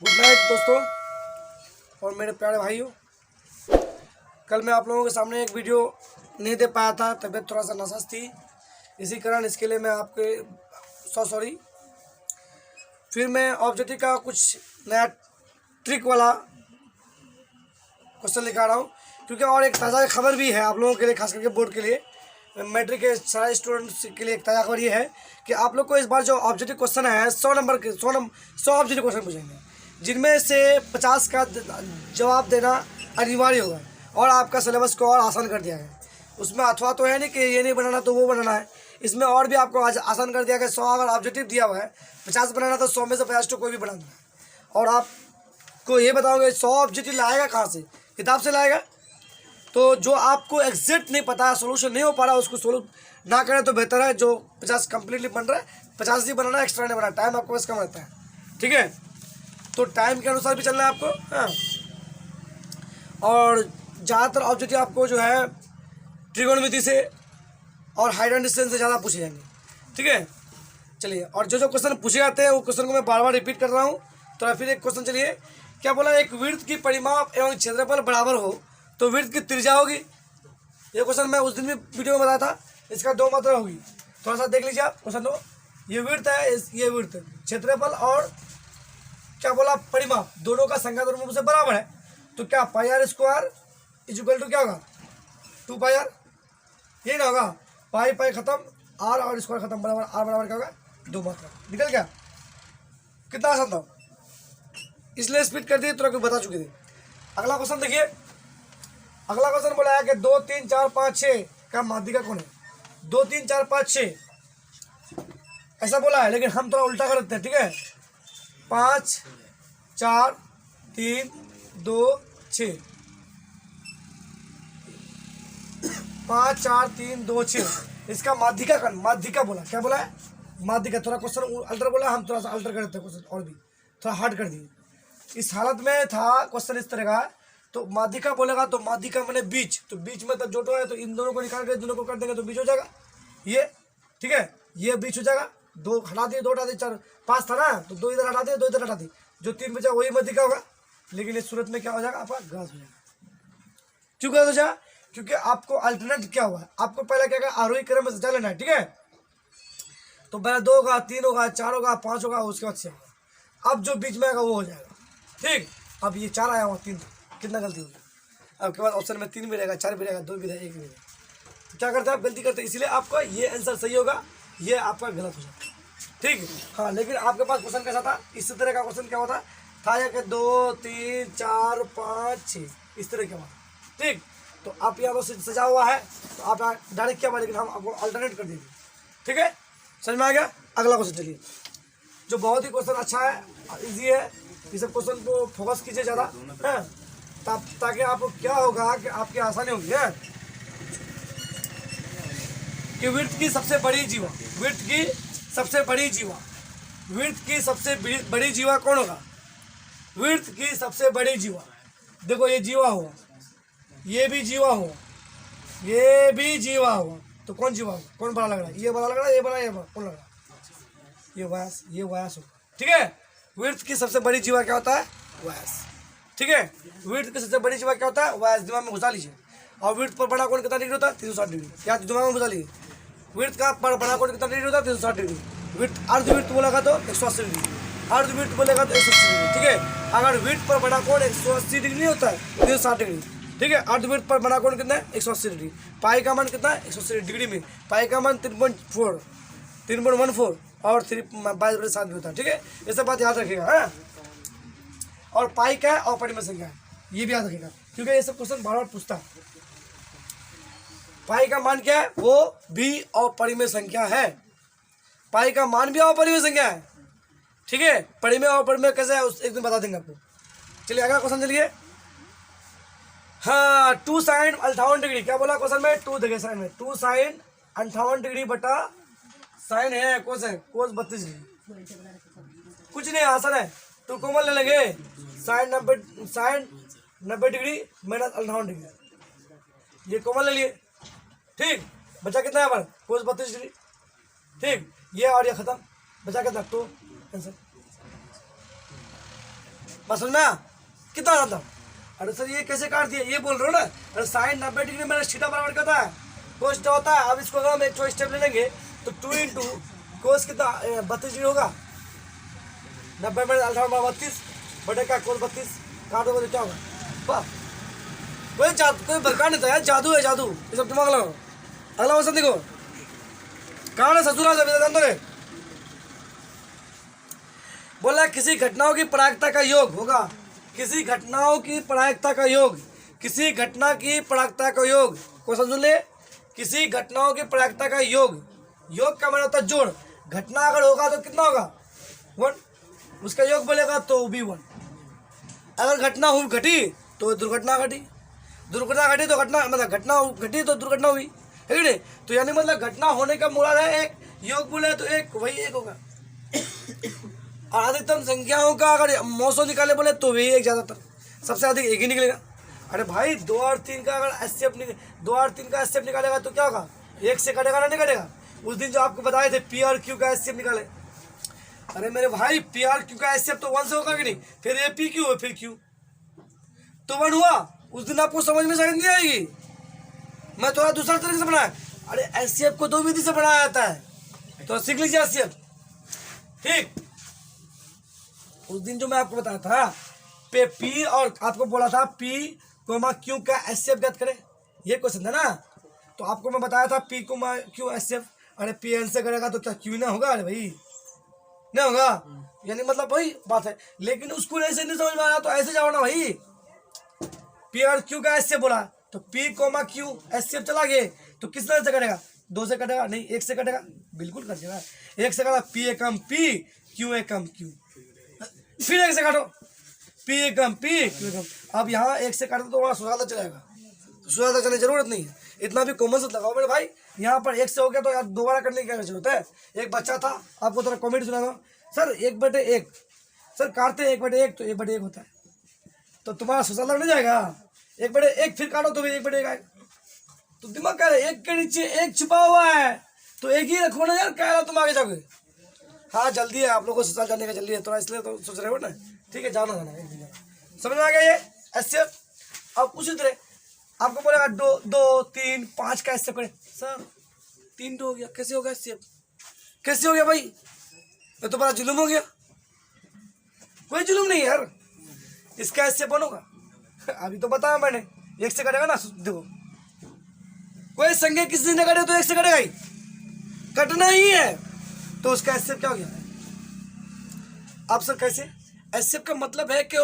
Good night दोस्तों और मेरे प्यारे भाइयों। कल मैं आप लोगों के सामने एक वीडियो नहीं दे पाया था, तबीयत थोड़ा सा नासाज थी, इसी कारण इसके लिए मैं आपके सॉरी। फिर मैं ऑब्जेक्टिव का कुछ नया ट्रिक वाला क्वेश्चन लेकर आ रहा हूँ, क्योंकि और एक ताज़ा खबर भी है आप लोगों के लिए, खास करके बोर्ड के लिए, मैट्रिक के सारे स्टूडेंट्स के लिए एक ताज़ा खबर ये है कि आप लोग को इस बार जो ऑब्जेक्टिव क्वेश्चन है 100 नंबर के 100 ऑब्जेक्टिव क्वेश्चन पूछेंगे, जिनमें से 50 का जवाब देना अनिवार्य होगा और आपका सिलेबस को और आसान कर दिया है। उसमें अथवा तो है नहीं कि ये नहीं बनाना तो वो बनाना है, इसमें और भी आपको आज आसान कर दिया गया। 100 अगर ऑब्जेक्टिव दिया हुआ है, 50 बनाना तो 100 में से 50 तो कोई भी बनाना है। और आपको ये बताओगे 100 ऑब्जेक्टिव लाएगा कहाँ से? किताब से लाएगा। तो जो आपको एग्जैक्ट नहीं पता है, सोल्यूशन नहीं हो पा रहा है, उसको सोल्व ना करें तो बेहतर है। जो 50 कम्प्लीटली बन रहा है, 50 ही बनाना, एक्स्ट्रा नहीं बनाना। टाइम आपको बस कम रहता है, ठीक है? तो टाइम के अनुसार भी चलना है आपको, हाँ। और ज़्यादातर ऑब्जेक्टिव आपको जो है त्रिकोणमिति से और हाइट एंड डिस्टेंस से ज़्यादा पूछे जाएंगे, ठीक है? चलिए, और जो क्वेश्चन पूछे जाते हैं वो क्वेश्चन को मैं बार बार रिपीट कर रहा हूँ। तो फिर एक क्वेश्चन, चलिए क्या बोला, एक वृत्त की परिमाप एवं क्षेत्रफल बराबर हो तो वृत्त की त्रिज्या होगी। ये क्वेश्चन मैं उस दिन भी वीडियो में बताया था। इसका दो मात्रा होगी, थोड़ा सा देख लीजिए आप क्वेश्चन दो। ये वृत्त है, ये वृत्त, क्षेत्रफल और क्या बोला परिमाप, दोनों का संख्या दोनों से बराबर है। तो क्या पाई आर स्क्वायर इक्वल टू क्या होगा? 2 पाई आर, यही ना होगा? पाई पाई खत्म, आर और स्क्वायर खत्म, बराबर आर बराबर क्या होगा? 2 मात्रा। निकल गया? कितना आसान था, इसलिए स्पीड कर दिए, तुरंत बता चुके थे। अगला क्वेश्चन देखिए। अगला क्वेश्चन बोला है कि 2 3 4 5 6 का माध्यिका कौन है? 2 3 4 5 6 ऐसा बोला है, लेकिन हम थोड़ा उल्टा कर देते हैं, ठीक है? 5 4 3 2 6, 5 4 3 2 6 इसका माध्यिका कौन? माध्यिका बोला, क्या बोला है? माध्यिका। थोड़ा क्वेश्चन अल्टर बोला, हम थोड़ा सा अल्टर कर देते हैं क्वेश्चन, और भी थोड़ा हार्ड कर दिए। इस हालत में था क्वेश्चन इस तरह का, तो माध्यिका बोलेगा तो माध्यिका मैंने बीच, तो बीच में तो जोटो है, तो इन दोनों को निकाल के दोनों को कर देंगे तो बीच हो जाएगा ये, ठीक है? ये बीच हो जाएगा। 2 हटा दिए, 2 हटा दिए, 4 5 था ना, तो 2 इधर हटा दिए, 2 इधर हटा दिए, जो 3 बचा वही माध्यिका होगा। लेकिन इस सूरत में क्या हो जाएगा आपका? गलत हो जाएगा। क्यों गलत हो जाएगा? क्योंकि आपको अल्टरनेट क्या हुआ है, आपको पहले क्या आरोही क्रम में सजा लेना है, ठीक है? तो पहले 2 होगा, 3 होगा, 4 होगा, 5 होगा, उसके बाद 6 होगा। अब जो बीच में आएगा वो हो जाएगा, ठीक? अब ये 4 आया हुआ, 3 कितना गलती हो गया? अब के बाद ऑप्शन में 3 भी रहेगा, 4 भी रहेगा, 2 भी रहेगा, 1 भी रहेगा। तो क्या करते हैं आप? गलती करते हैं, इसलिए आपका ये आंसर सही होगा, ये आपका गलत हो जाता है, ठीक? हाँ, लेकिन आपके पास क्वेश्चन कैसा था? इस तरह का क्वेश्चन क्या होता था या कि 2 3 4 5 6 इस तरह का होता, ठीक? तो आप यहाँ पर सजा हुआ है, तो आप डायरेक्ट क्या बोले, लेकिन हम आपको अल्टरनेट कर देंगे, ठीक है? समझ में आ गया? अगला क्वेश्चन चलिए, जो बहुत ही क्वेश्चन अच्छा है, इजी है। ये सब क्वेश्चन को फोकस कीजिए ज़्यादा, है, ताकि आपको क्या होगा कि आपकी आसानी होगी, है कि वृत्त की सबसे बड़ी जीवा, वृत्त की सबसे बड़ी जीवा, वृत्त की सबसे बड़ी जीवा कौन होगा? वृत्त की सबसे बड़ी जीवा, देखो ये जीवा हुआ, ये भी जीवा हुआ, ये भी जीवा हुआ, तो कौन जीवा हुआ? कौन बड़ा लग रहा है? ये बड़ा लग रहा है, ये बड़ा, ये बड़ा, कौन लग रहा है? ये व्यास, ये व्यास होगा, ठीक है? वृत्त की सबसे बड़ी जीवा क्या होता है? व्यास, ठीक है? वृत्त की सबसे बड़ी जीवा क्या होता है? व्यास। दिमाग में घुसा लीजिए। और वृत्त पर बड़ा कोण कितना डिग्री होता है? 360 डिग्री। या दिमाग में घुसा लीजिए, वृत्त का पर बड़ा कोण कितना डिग्री होता है? 360 डिग्री। वृत्त अर्धवृत्त बोलेगा तो 180 डिग्री, अर्धवृत्त बोलेगा तो 180 डिग्री, ठीक है? अगर वृत्त पर बड़ा कोण 180 डिग्री होता है, 360 डिग्री, ठीक है? अर्धवृत्त पर बड़ा कोण कितना है? 180 डिग्री। पाई का मान कितना है? 180 डिग्री में पाई का मान 3.14 और 3/22 भी होता है, ठीक है? ये सब बात याद रखिएगा, है? और पाई क्या है और परिमेय संख्या है, ये भी याद रखिएगा, क्योंकि ये सब क्वेश्चन बार बार पूछता है। पाई का मान क्या है? वो भी अपरिमेय संख्या है। पाई का मान भी अपरिमेय संख्या है, ठीक है? परिमेय और अपरिमेय कैसे है उस एक दिन बता देंगे आपको। चलिए अगला क्वेश्चन चलिए। हाँ, 2 sin 58 डिग्री, क्या बोला क्वेश्चन में? 2 देखिए साइन में 2 sin 58 डिग्री बटा साइन है कोस है, कोस 32 डिग्री। कुछ नहीं, आसान है, तो कॉमन ले लेंगे। साइन 90 डिग्री माइनस 58 डिग्री, ये कॉमन ले लिए, ठीक? बचा कितना है पर? कोस 32 डिग्री, ठीक? ये और ये खत्म, बचा कितना? 2 आंसर। बस समझ में आया? कितना ज्यादा? अरे सर ये कैसे काट दिया, ये बोल रहे हो ना? अरे साइन 90 डिग्री में थीटा बराबर करता है कोस क्या होता है। अब इसको अगर हम एक छोटा स्टेप ले लेंगे तो 2 इंटू कोस कितना 32 डिग्री होगा। 90 में अल्फा 32 बटे का कोस 32 काट दो तो क्या होगा? वाह, कोई बरकार नहीं था यार, जादू है जादू, ये सब दिमाग लगाओ। अगला क्वेश्चन देखो, कहाँ है ससुराल से बोला किसी घटनाओं की प्रायिकता का योग होगा। किसी घटनाओं की प्रायिकता का योग, किसी घटना की प्रायिकता का योग। क्वेश्चन सुन ले, किसी घटनाओं की प्रायिकता का योग, योग का मतलब होता है जोड़। घटना अगर होगा तो कितना होगा? 1, उसका योग बोलेगा तो भी 1। अगर घटना घटी तो दुर्घटना घटी, दुर्घटना घटी तो घटना मतलब घटना घटी तो दुर्घटना हुई, है कि नहीं? तो यानी मतलब घटना होने का मुराद है एक, योग बोले तो एक, वही एक होगा। और अधिकतम संख्याओं का अगर मौसम निकाले बोले तो वही एक, ज़्यादातर सबसे अधिक एक ही निकलेगा। अरे भाई 2 और 3 का अगर एचसीएफ 2 और 3 का एचसीएफ निकालेगा तो क्या होगा? 1 से कटेगा ना, नहीं कटेगा? उस दिन जो आपको बताए थे पी और क्यू का एचसीएफ निकाले, अरे मेरे भाई पी और क्यू का एचसीएफ तो 1 से होगा कि नहीं? फिर ये पी क्यू है, फिर क्यू तो 1 हुआ। उस दिन आपको समझ में शायद नहीं आएगी, मैं थोड़ा दूसरा तरीके से बनाया। अरे एचसीएफ को 2 विधि से बनाया जाता है, तो सीख लीजिए एचसीएफ, ठीक। उस दिन जो मैं आपको बताया था पे पी और आपको बोला था पी कोमा क्यू का एचसीएफ ज्ञात करें, ये क्वेश्चन था ना। तो आपको मैं बताया था पी कोमा क्यू एचसीएफ, अरे पी एन से करेगा तो क्या क्यू ना होगा? अरे भाई नहीं होगा, यानी मतलब वही बात है। लेकिन उसको ऐसे नहीं समझ में आया तो ऐसे जाओ ना भाई, पी और क्यू का एचसीएफ बोला तो पी कोमा क्यू एचसीएफ चला गया तो किस तरह से कटेगा? 2 से कटेगा? नहीं, 1 से कटेगा, बिल्कुल कटेगा। 1 से कटा पी एकम पी, क्यू एकम क्यू, फिर 1 से काटो, पी एकम पी, क्यू एकम। अब यहाँ 1 से काटो तो वहाँ सुधारता चलेगा, सुधारता चलने की जरूरत नहीं है, इतना भी कॉमन सेंस लगाओ मेरे भाई। यहाँ पर 1 से हो गया तो यार दोबारा करने की क्या जरूरत है? एक बच्चा था, आपको थोड़ा कॉमेडी सुना दो सर, 1/1 सर काटते 1/1 तो 1/1 होता है, तो तुम्हारा सुधार लग नहीं जाएगा? 1/1 फिर काटो तो भी 1/1 आएगा। तो दिमाग कह रहे 1 के नीचे 1 छुपा हुआ है तो 1 ही रखो ना यार, कह रहा तुम आगे जाओगे। हाँ जल्दी है आप लोगों को, ससुराल जाने का जल्दी है थोड़ा, इसलिए तो सोच रहे हो ना, ठीक है जाना जाना एक दिन। समझ में आ गया ये एचसीएफ? अब उसी तरह आपको बोलेगा 2 2 3 5 का एचसीएफ करें। सर 3 तो हो गया, कैसे होगा एचसीएफ? कैसे हो गया भाई? ये तो बड़ा जुलूम हो गया। कोई जुलूम नहीं यार, इसका एचसीएफ बनोगा अभी तो बताया मैंने, 1 से कटेगा ना। देखो कोई संख्या किसी ने कटे तो 1 से कटेगा ही, कटना ही है, तो उसका एचसीएफ क्या हो गया? अब सर कैसे? एचसीएफ का मतलब है कि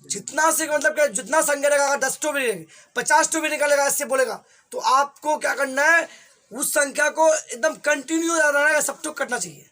जितना से मतलब कि जितना संख्या रहेगा, 10 टू भी 50 टू भी निकालेगा एचसीएफ बोलेगा, तो आपको क्या करना है? उस संख्या को एकदम कंटिन्यू रहना है, सब टूक कटना चाहिए।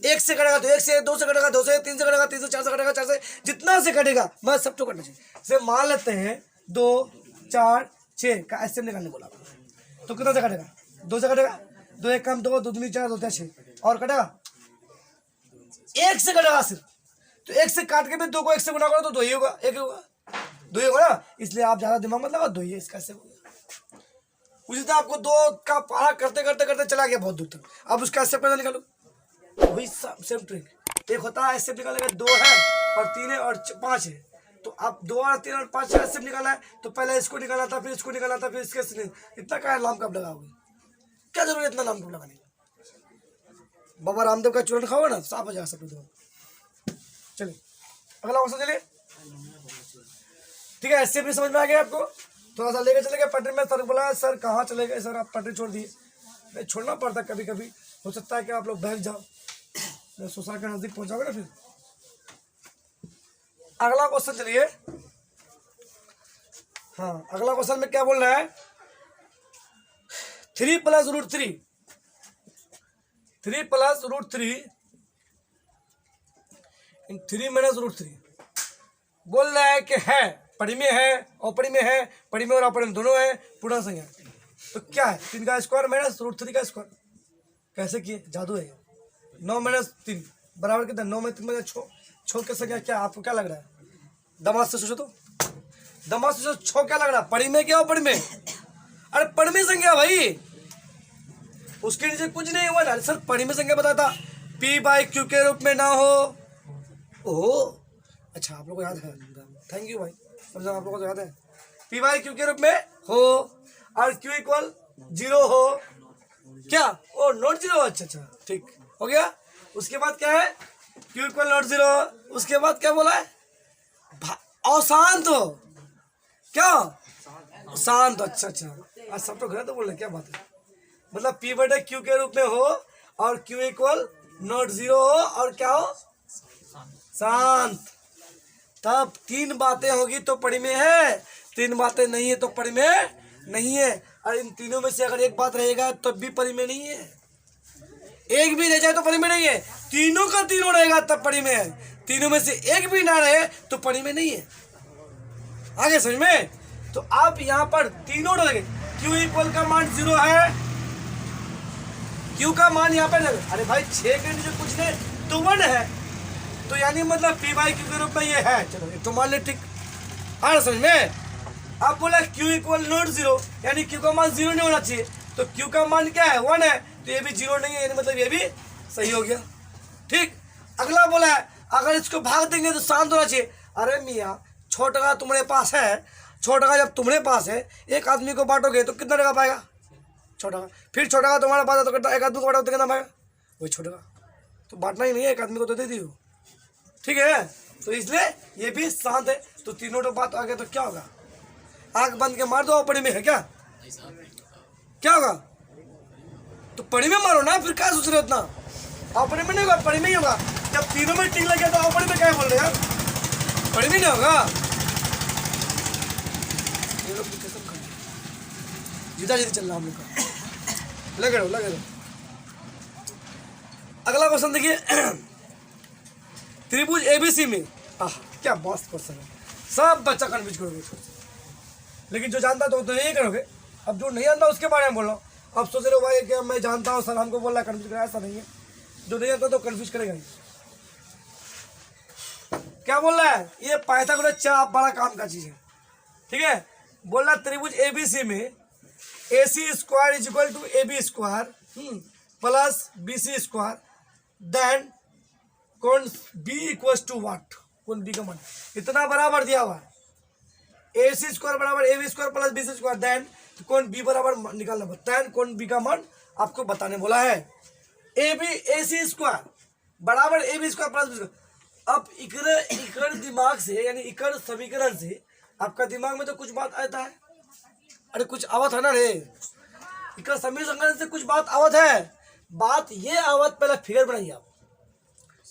1 से कटेगा तो 1 से, 2 से कटेगा 2 से, 3 से कटेगा 3 से, 4 से कटेगा 4 से, जितना से कटेगा मैं सब टूक कटना चाहिए। जैसे मान लेते हैं 2 4 6 का एचसीएफ निकालने बोला, तो कितना से कटेगा? 2 से कटेगा, 2 1 कम 2 2 3 4 2 6 और कटेगा 1 से कटेगा सिर्फ। तो 1 से काट के भी 2 को 1 से गुना करो तो 2 ही होगा, 1 ही होगा, 2 ही होगा ना। इसलिए आप ज्यादा दिमाग मत लगाओ, 2 ही है इसका एचसीएफ हो गया। उसी तरह आपको 2 का पारा करते करते करते चला गया बहुत दूर तक, अब उसका एचसीएफ कैसे निकालो? वही सेम ट्रिक, एक होता है एचसीएफ निकालने का 2 है और 3 है और 5 है, तो आप 2 और 3 और 5 का एचसीएफ निकाला है तो पहले इसको निकाला था, फिर इसको निकाला था, फिर इसके, इतना क्या नाम कब लगाओगे? क्या जरूरत है इतना नाम कब लगाने? बाबा रामदेव का चूर्ण खाओ ना, साफ हो जाएगा सब लोग। चलिए अगला क्वेश्चन, चलिए ठीक है। एचसीएफ भी समझ में आ गया आपको? थोड़ा सा लेके चले गए पटरी में, सर बोला सर कहाँ चले गए सर, आप पटरी छोड़ दिए। नहीं छोड़ना पड़ता कभी कभी, हो सकता है कि आप लोग बहक जाओ, सोसाइटी के नजदीक पहुंचाओगे ना फिर। अगला क्वेश्चन चलिए, हाँ अगला क्वेश्चन में क्या बोल रहा है? 3 + √3, 3 + √3 इन 3 - √3 बोल रहा है कि है परिमेय है, अपरिमेय है, परिमेय और अपरिमेय दोनों है, पूर्ण संख्या। तो क्या है? 3 का स्क्वायर माइनस √3 का स्क्वायर। कैसे किए? जादू है। 9 - 3 बराबर कितना? 9 में 3 में 6, 6 की संख्या क्या? आपको क्या लग रहा है? दिमाग से सोचो तो, दिमाग से सोचो 6 क्या लग रहा है? परिमेय क्या अपरिमेय? अरे परिमेय संख्या भाई, उसके नीचे कुछ नहीं हुआ ना सर। परिमेय संख्या बताया था P/Q के रूप में ना हो, ओह अच्छा, आप लोगों को याद है, थैंक यू भाई, समझा, आप लोगों को तो याद है। पी बाई क्यू के रूप में हो और क्यू इक्वल 0 हो, क्या ओ नॉट 0, अच्छा अच्छा ठीक हो गया। उसके बाद क्या है, क्यू इक्वल नॉट 0, उसके बाद क्या बोला है, अशांत हो, क्या शांत, अच्छा अच्छा, आज सब तो गलत बोल रहे, क्या बात है, मतलब पी बटे क्यू के रूप में हो और क्यू इक्वल नॉट 0 हो और क्या हो, शांत। तब 3 बातें होगी तो पढ़ी में है, 3 बातें नहीं है तो पढ़ी में नहीं है। और इन तीनों में से अगर एक बात रहेगा तब भी पढ़ी में नहीं है, एक भी रह जाए तो पढ़ी में नहीं है, तीनों का तीनों रहेगा तब पढ़ी में है, तीनों में से एक भी ना रहे तो पढ़ी में नहीं है। आगे समझ में, तो आप यहाँ पर तीनों डलेंगे। क्यू इक्वल का मान 0 है, क्यू का मान यहाँ पर, अरे भाई 6 के नीचे कुछ नहीं तो 1 है, तो यानी मतलब पी बाई क्यू के रूप में ये है, चलो तो मान ले, ठीक आ समझ में। आप बोला क्यू इक्वल नॉट 0, यानी क्यू का मान 0 नहीं होना चाहिए, तो क्यू का मान क्या है 1 है, तो ये भी 0 नहीं है, यानी मतलब ये भी सही हो गया, ठीक। अगला बोला है अगर इसको भाग देंगे तो शांत होना चाहिए। अरे मियाँ, छोटा तुम्हारे पास है, छोटा जब तुम्हारे पास है, एक आदमी को बांटोगे तो कितना टका पाएगा, छोटा, फिर छोटा का तुम्हारे पास है तो कितना, एक आदमी को बांटोगे तो कितना पाएगा, वही छोटा का, तो बांटना ही नहीं है, एक आदमी को तो दे दियो, ठीक है। तो इसलिए ये भी शांत है, तो तीनों तो बात आ गया, तो क्या होगा, आंख बंद के मार दो, पड़ी में है क्या, क्या होगा, तो पड़ी में मारो ना, फिर क्या सोच रहे हो उतना, अपने में नहीं होगा, पड़ी में ही होगा। जब तीनों में टिक लग गया तो अपने में क्या बोल रहे यार, पड़ी में नहीं होगा। जिदा जिद चल रहा हम लोग का, लगे रहो लगे रहो। अगला क्वेश्चन देखिए, त्रिभुज एबीसी में, क्या मस्त क्वेश्चन है, सब बच्चा कन्फ्यूज करोगे, लेकिन जो जानता तो यही करोगे, अब जो नहीं जानता उसके बारे में बोल रहा हूँ। अब सोच रहे हो भाई कि मैं जानता हूँ, सर हमको बोल रहा है कन्फ्यूज करा, ऐसा नहीं है, जो नहीं जानता तो कन्फ्यूज करेगा ही। क्या बोल रहा है, ये पाइथागोरस चाप बड़ा काम का चीज है, ठीक है। बोल रहा त्रिभुज एबीसी में AC square is equal to AB square plus BC square, then cos B equals to what, cos B का मान इतना बराबर दिया हुआ है, AC स्क्वायर बराबर AB square plus BC square, then cos B बराबर निकालना, देन कौन B का मान आपको बताने बोला है। AC स्क्वायर बराबर AB square plus BC square. अब इकर दिमाग से, यानी इकर समीकरण से आपका दिमाग में तो कुछ बात आता है, अरे कुछ आवत है ना रे, इकर समीकरण से कुछ बात आवत है, बात ये आवत, पहले फिगर बनाइए आप,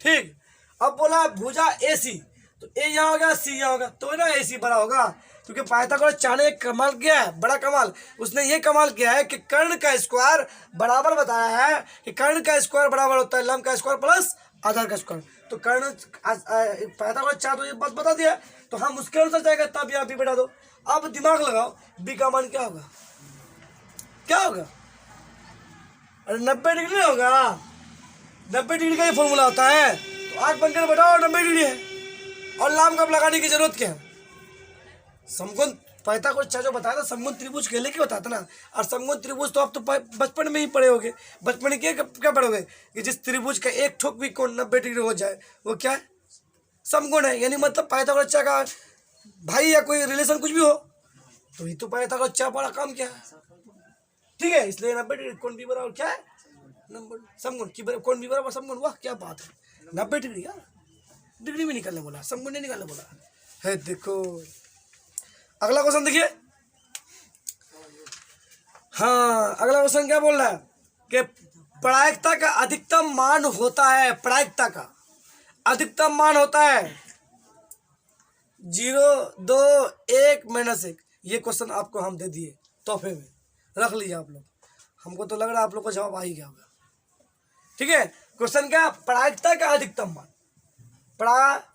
ठीक। अब बोला भुजा AC, तो A यहाँ होगा, C यहाँ होगा, तो ना AC बड़ा होगा, क्योंकि पाइथागोरस चाने कमाल किया है, बड़ा कमाल, उसने ये कमाल किया है कि कर्ण का स्क्वायर बराबर बताया है कि कर्ण का स्क्वायर बराबर होता है लंब का स्क्वायर प्लस आधार का स्क्वायर, तो कर्ण पाइथागोरस चार तो ये बात बता दिया, तो हम उसके अनुसार जाएगा, तब यहाँ भी बैठा दो। अब दिमाग लगाओ, B का मान क्या होगा, क्या होगा, अरे 90 डिग्री होगा, 90 डिग्री का ये फॉर्मूला होता है, तो आंख बंद कर बैठाओ, 90 डिग्री है, और लाम कब लगाने की जरूरत क्या है, समकोण पाइथागोरस चाचा जो बताया था, समकोण त्रिभुज के लिए क्या बताता ना, और समकोण त्रिभुज तो आप तो बचपन में ही पढ़े होगे, बचपन में क्या पढ़ोगे कि जिस त्रिभुज का एक ठोक भी कोण 90 डिग्री हो जाए वो क्या है, समकोण है, यानी मतलब पाइथागोरस चाचा का भाई या कोई रिलेशन कुछ भी हो, तो ये तो पाइथागोरस चाचा बड़ा काम क्या है, ठीक है। इसलिए 90 डिग्री कोण भी बराबर क्या है, नंबर समकोण की बराबर कोण भी बराबर समकोण, वाह क्या बात है, 90 डिग्री यार, डिग्री में निकालने बोला, समकोण नहीं निकालने बोला है। देखो अगला क्वेश्चन देखिए, हाँ अगला क्वेश्चन क्या बोल रहा है कि प्रायिकता का अधिकतम मान होता है, प्रायिकता का अधिकतम मान होता है 0, 2, 1 -1। ये क्वेश्चन आपको हम दे दिए तोहफे में, रख लीजिए आप लोग, हमको तो लग रहा है आप लोग को जवाब आ ही गया होगा, ठीक है। क्वेश्चन क्या, प्रायिकता का अधिकतम मान, प्रायिकता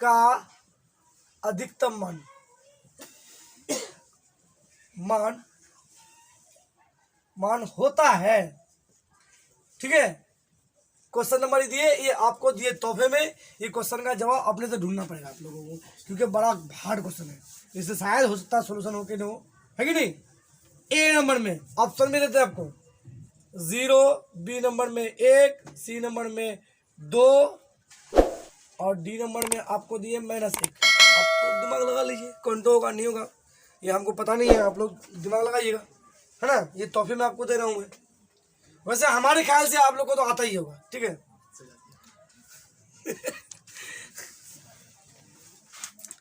का अधिकतम मान होता है, ठीक है। क्वेश्चन नंबर दिए, ये आपको दिए तोहफे में, ये क्वेश्चन का जवाब अपने से ढूंढना पड़ेगा आप लोगों को, क्योंकि बड़ा हार्ड क्वेश्चन है, इससे शायद हो सकता है सोल्यूशन हो के न हो, है कि नहीं। ए नंबर में ऑप्शन में देते हैं आपको, 0, बी नंबर में 1, सी नंबर में 2 और डी नंबर में आपको दिए -1। आप तो दिमाग लगा लीजिए, कौन तो होगा नहीं होगा, ये हमको पता नहीं है, आप लोग दिमाग लगाइएगा, है ना। ये तोहफे में आपको दे रहा हूँ मैं। वैसे हमारे ख्याल से आप लोग को तो आता ही होगा, ठीक है।